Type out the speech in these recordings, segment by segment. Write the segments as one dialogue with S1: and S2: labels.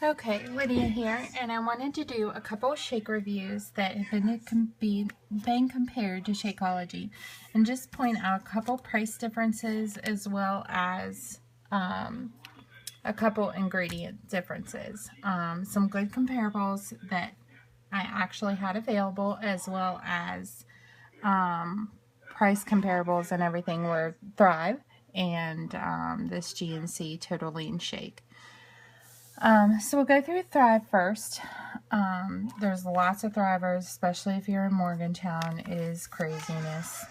S1: Okay, Lydia here, and I wanted to do a couple of shake reviews that have been compared to Shakeology, and just point out a couple price differences as well as a couple ingredient differences. Some good comparables that I actually had available, as well as price comparables and everything were Thrive and this GNC Total Lean Shake. So we'll go through Thrive first. There's lots of Thrivers, especially if you're in Morgantown. It is craziness.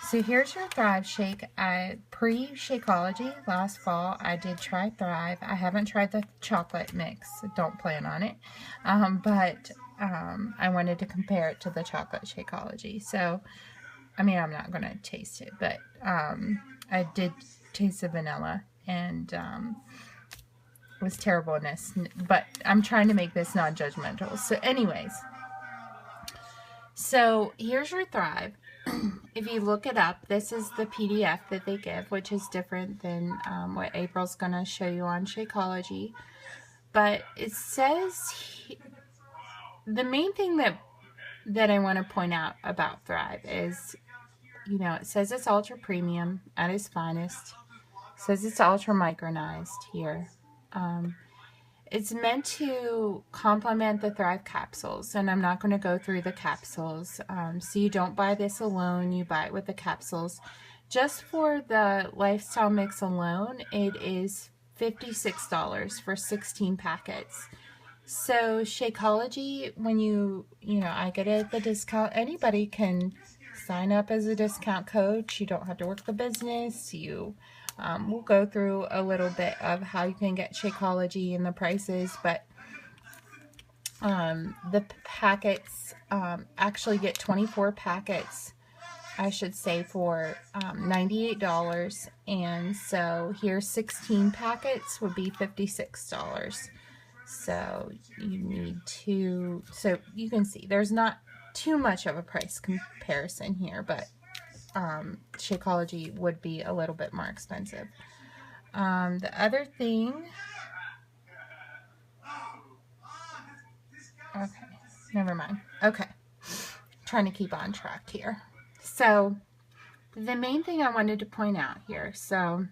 S1: So here's your Thrive shake. Pre-Shakeology last fall, I did try Thrive. I haven't tried the chocolate mix. Don't plan on it. But I wanted to compare it to the chocolate Shakeology. So, I mean, I'm not going to taste it, but I did taste the vanilla, and was terribleness, but I'm trying to make this non-judgmental. So anyways, so here's your Thrive. If you look it up, this is the PDF that they give, which is different than what April's going to show you on Shakeology. But it says, the main thing that I want to point out about Thrive is, you know, it says it's ultra premium at its finest. It says it's ultra micronized here. It's meant to complement the Thrive capsules, and I'm not going to go through the capsules. So you don't buy this alone, you buy it with the capsules. Just for the lifestyle mix alone, it is $56 for 16 packets. So Shakeology, when I get it at the discount, anybody can sign up as a discount coach. You don't have to work the business. We'll go through a little bit of how you can get Shakeology and the prices, but the packets, actually get 24 packets, I should say, for $98, and so here's 16 packets would be $56. So so you can see there's not too much of a price comparison here, but Shakeology would be a little bit more expensive. The other thing, okay, never mind. Okay, trying to keep on track here. So the main thing I wanted to point out here, so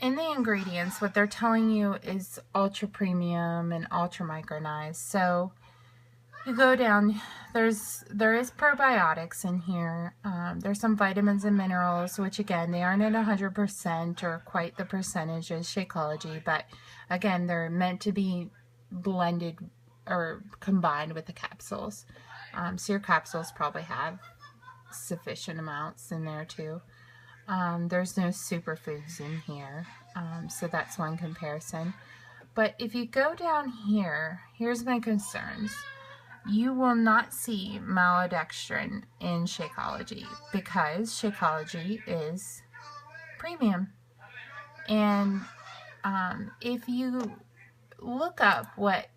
S1: in the ingredients, what they're telling you is ultra premium and ultra micronized. So you go down, there is probiotics in here. There's some vitamins and minerals, which again, they aren't at 100% or quite the percentage as Shakeology, but again, they're meant to be blended or combined with the capsules. So your capsules probably have sufficient amounts in there too. There's no superfoods in here, so that's one comparison. But if you go down here, here's my concerns. You will not see maltodextrin in Shakeology because Shakeology is premium. And if you look up what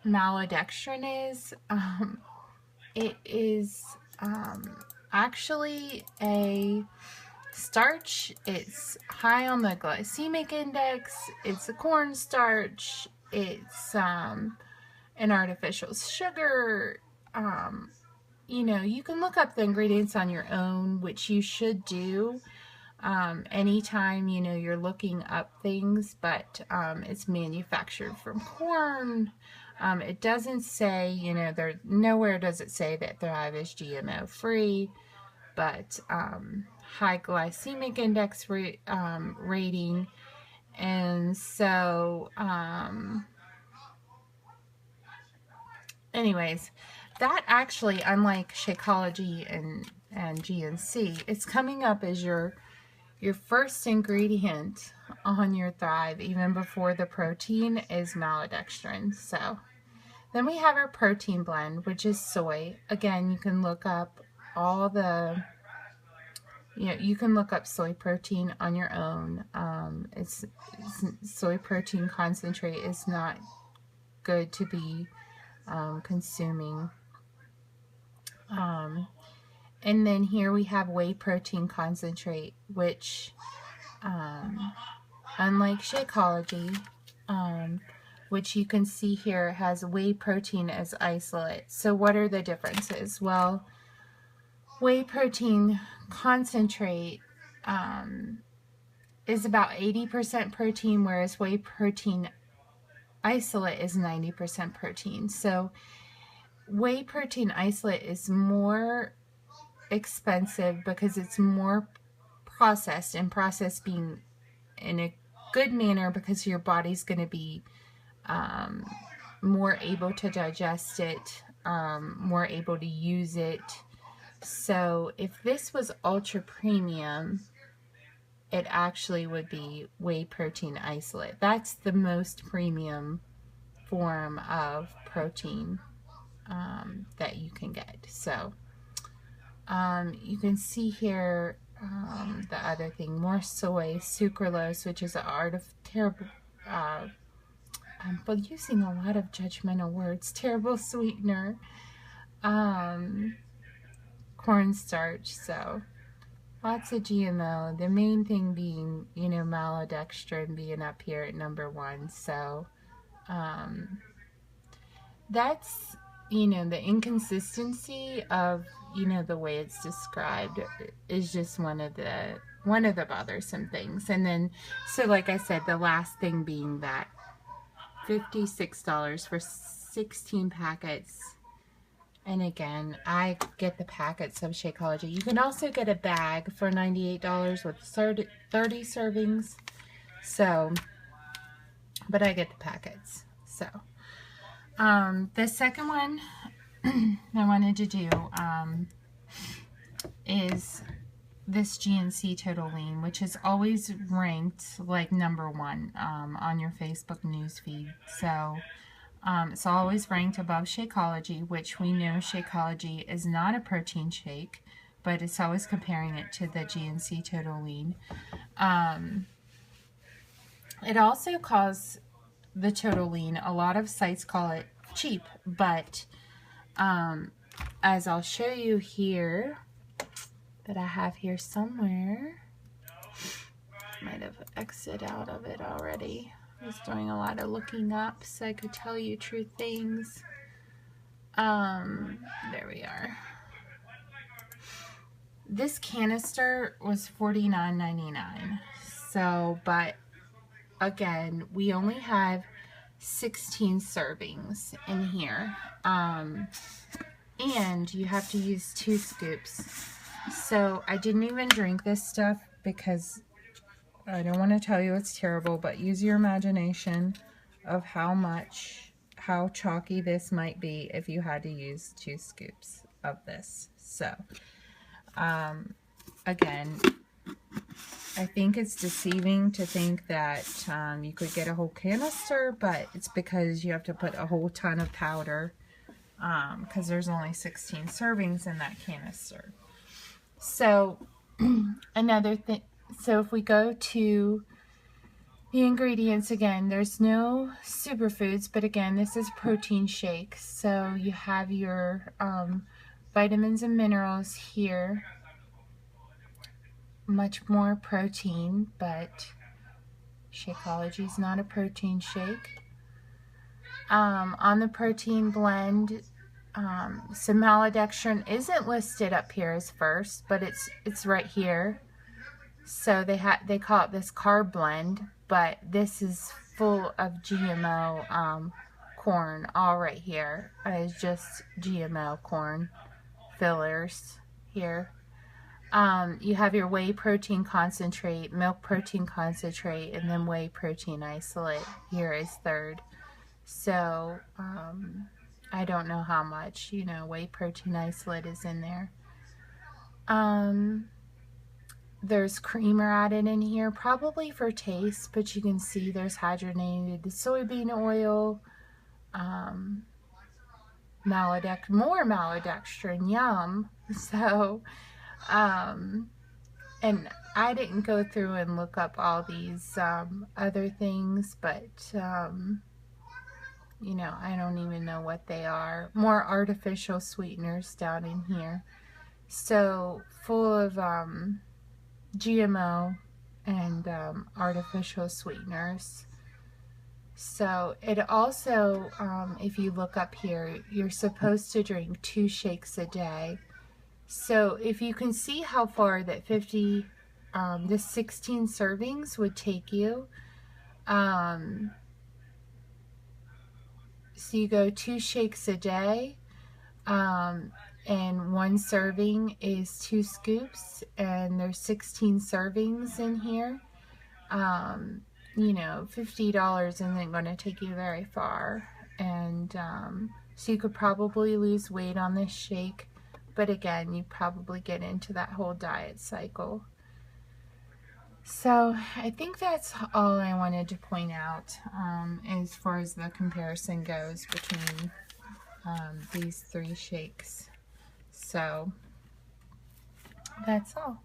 S1: maltodextrin is, it is actually a starch. It's high on the glycemic index. It's a cornstarch. It's an artificial sugar. You can look up the ingredients on your own, which you should do anytime you're looking up things, but it's manufactured from corn. It doesn't say, nowhere does it say that Thrive is GMO free, but high glycemic index rating, and so anyways, that actually, unlike Shakeology and GNC, it's coming up as your first ingredient on your Thrive, even before the protein, is maltodextrin. So then we have our protein blend, which is soy. Again, you can look up you can look up soy protein on your own. It's soy protein concentrate is not good to be consuming. And then here we have whey protein concentrate, which unlike Shakeology, which you can see here has whey protein as isolate. So what are the differences? Well, whey protein concentrate is about 80% protein, whereas whey protein isolate is 90% protein. So whey protein isolate is more expensive because it's more processed, and processed being in a good manner because your body's going to be more able to digest it, more able to use it. So if this was ultra premium, it actually would be whey protein isolate. That's the most premium form of protein that you can get. So you can see here the other thing, more soy, sucralose, which is an terrible, I'm using a lot of judgmental words, terrible sweetener, cornstarch, so lots of GMO. The main thing being, you know, maltodextrin being up here at #1. So that's, you know, the inconsistency of, you know, the way it's described is just one of the bothersome things. And then, so like I said, the last thing being that $56 for 16 packets. And again, I get the packets of Shakeology. You can also get a bag for $98 with 30 servings. So, but I get the packets. So, the second one I wanted to do is this GNC Total Lean, which is always ranked like #1 on your Facebook newsfeed. So it's always ranked above Shakeology, which we know Shakeology is not a protein shake, but it's always comparing it to the GNC Total Lean. It also calls the Total Lean, a lot of sites call it cheap, but as I'll show you here, that I have here somewhere, might have exited out of it already. I was doing a lot of looking up so I could tell you true things. There we are. This canister was $49.99. So, but again, we only have 16 servings in here. And you have to use 2 scoops. So I didn't even drink this stuff because I don't want to tell you it's terrible, but use your imagination of how chalky this might be if you had to use 2 scoops of this. So, again, I think it's deceiving to think that you could get a whole canister, but it's because you have to put a whole ton of powder because there's only 16 servings in that canister. So, another thing, so if we go to the ingredients again, there's no superfoods, but again, this is protein shake. So you have your vitamins and minerals here. Much more protein, but Shakeology is not a protein shake. On the protein blend, so maltodextrin isn't listed up here as first, but it's right here. So they call it this carb blend, but this is full of GMO corn. All right here is just GMO corn fillers here. You have your whey protein concentrate, milk protein concentrate, and then whey protein isolate here is third. So I don't know how much, you know, whey protein isolate is in there. There's creamer added in here, probably for taste, but you can see there's hydrogenated soybean oil, more maltodextrin, yum. So, and I didn't go through and look up all these other things, but you know, I don't even know what they are. More artificial sweeteners down in here. So, full of GMO, and artificial sweeteners. So it also, if you look up here, you're supposed to drink 2 shakes a day. So if you can see how far that the 16 servings would take you, so you go 2 shakes a day, and 1 serving is 2 scoops, and there's 16 servings in here. You know, $50 isn't going to take you very far, and so you could probably lose weight on this shake, but again, you probably get into that whole diet cycle. So I think that's all I wanted to point out as far as the comparison goes between these 3 shakes. So that's all.